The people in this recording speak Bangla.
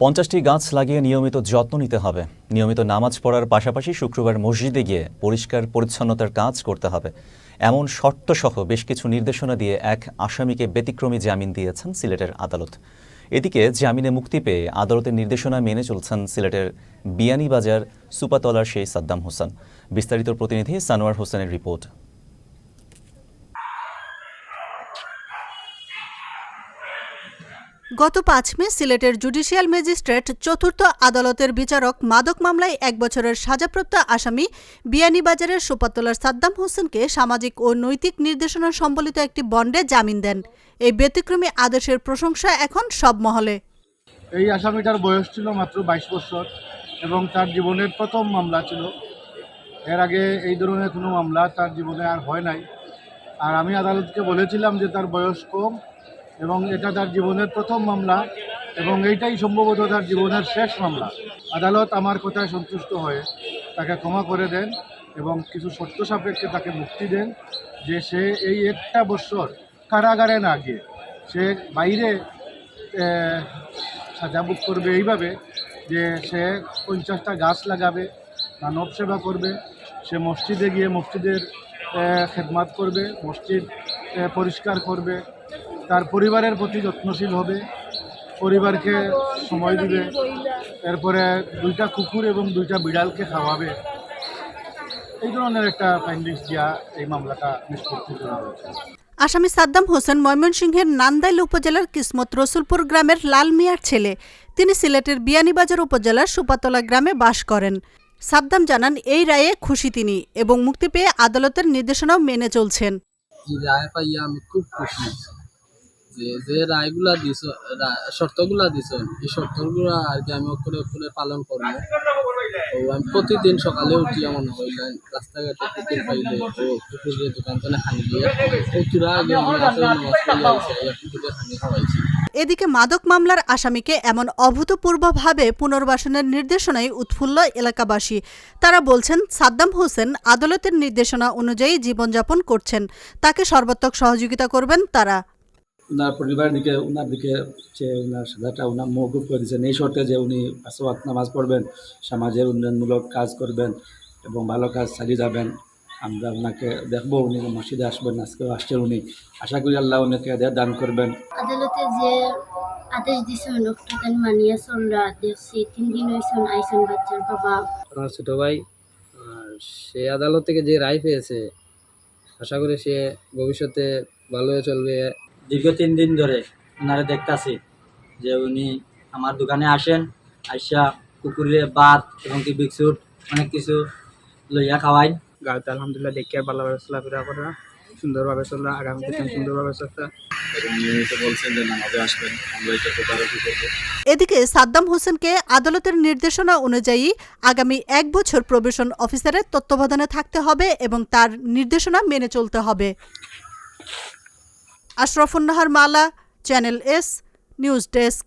50টি গাছ লাগিয়ে নিয়মিত যত্ন নিতে হবে। নিয়মিত নামাজ পড়ার পাশাপাশি শুক্রবার মসজিদে গিয়ে পরিষ্কার পরিচ্ছন্নতার কাজ করতে হবে। এমন শর্তসহ বেশ কিছু নির্দেশনা দিয়ে এক আসামিকে ব্যতিক্রমী জামিন দিয়েছেন সিলেটের আদালত। এদিকে জামিনে মুক্তি পেয়ে আদালতের নির্দেশনা মেনে চলছেন সিলেটের বিয়ানীবাজার সুপাতলার সেই সাদ্দাম হোসেন। বিস্তারিত প্রতিনিধি সানোয়ার হোসেনের রিপোর্ট। গত 5 মে সিলেটের জুডিশিয়াল ম্যাজিস্ট্রেট চতুর্থ আদালতের বিচারক মাদক মামলায় 1 বছরের সাজাপ্রাপ্ত আসামি বিয়ানীবাজারের সুপাতলার সাদ্দাম হোসেনকে সামাজিক ও নৈতিক নির্দেশনা সম্বলিত একটি বন্ডে জামিন দেন। এই ব্যতিক্রমী আদেশের প্রশংসা এখন সব মহলে। এই আসামিটার বয়স ছিল মাত্র 22 বছর এবং তার জীবনের প্রথম মামলা ছিল। এর আগে এই ধরনের কোনো মামলা তার জীবনে আর হয় নাই। আর আমি আদালতকে বলেছিলাম যে তার বয়স কম এবং এটা তার জীবনের প্রথম মামলা এবং এইটাই সম্ভবত তার জীবনের শেষ মামলা। আদালত আমার কথায় সন্তুষ্ট হয়ে তাকে ক্ষমা করে দেন এবং কিছু শর্ত সাপেক্ষে তাকে মুক্তি দেন, যে সে এই 1টা বছর কারাগারে না গিয়ে সে বাইরে সাজা ভোগ করবে এইভাবে যে সে 50টা গাছ লাগাবে, মানব সেবা করবে, সে মসজিদে গিয়ে মসজিদের খেদমাত করবে, মসজিদ পরিষ্কার করবে, তার পরিবারের প্রতি যত্নশীল হবে, পরিবারকে সময় দিবে, এরপরে 2টা কুকুর এবং 2টা বিড়ালকে খাওয়াবে। এই ধরনের একটা ফাইন্ডিংস দিয়া এই মামলাটা নিষ্পত্তি করা হয়েছে। আসামি সাদ্দাম হোসেন ময়মনসিংহের নান্দাইল উপজেলার কিসমত রসুলপুর গ্রামের লাল মিয়ার ছেলে। তিনি সিলেটের বিয়ানীবাজার উপজেলার সুপাতলা গ্রামে বাস করেন। সাদ্দাম জানান এই রায়ে খুশি তিনি এবং মুক্তি পেয়ে আদালতের নির্দেশনাও মেনে চলছেন। এই রায় পাইয়া আমি খুব খুশি যে রায়গুলা দিছ, শর্তগুলা দিছ, এই শর্তগুলো আর কি আমি অক্ষরে পালন করবো। তো আমি প্রতিদিন সকালে উঠিয়া মনে হইলেন রাস্তাঘাটে কুকুর পাইলে ও কুকুরের দোকান তো হানি দিয়ে কুকুরা আগে কুকুরের হানি খাওয়াইছি। এদিকে মাদক মামলার আসামিকে এমন অভূতপূর্বভাবে পুনর্বাসনের নির্দেশনায় উৎফুল্ল এলাকাবাসী। তারা বলছেন সাদ্দাম হোসেন আদালতের নির্দেশনা অনুযায়ী জীবনযাপন করছেন, তাকে সর্বাত্মক সহযোগিতা করবেন তারা। ওনার পরিবারের দিকে ওনার দিকে যে ওনার সাজাটা ওনার মওকুফ করে দিয়েছেন এই শর্তে যে উনি 5 ওয়াক্ত নামাজ পড়বেন, সমাজের উন্নয়নমূলক কাজ করবেন এবং ভালো কাজ চালিয়ে যাবেন। আমরা ওনাকে দেখবো, উনি মসজিদে আসবেন, আজকেও আসছেন উনি। আশা করি আল্লাহ ওনাকে দান করবেন। আদালতে যে আদেশ দিয়েছেন ওটা মানিয়ে চলরা দেখছি 3 দিন হয়েছেন আইসন বাচ্চার বাবা। আমার ছোট ভাই সে আদালত থেকে যে রায় পেয়েছে আশা করি সে ভবিষ্যতে ভালো চলবে। দীর্ঘ 3 দিন ধরে ওনারা দেখতেছি যে উনি আমার দোকানে আসেন, আইসা কুকুরে ভাত এবং কি বিস্কুট অনেক কিছু লইয়া খাওয়াই। গাড়িতে আলহামদুলিল্লাহ দেখে ভালোভাবে চলাফেরা করা, সুন্দরভাবে চলা, আগামীতে সুন্দরভাবে চলতে। এদিকে সাদ্দাম হোসেনকে আদালতের নির্দেশনা অনুযায়ী আগামী 1 বছর প্রবেশন অফিসারের তত্ত্বাবধানে থাকতে হবে এবং তার নির্দেশনা মেনে চলতে হবে। আশরাফুন নাহার মালা, চ্যানেল এস, নিউজ ডেস্ক।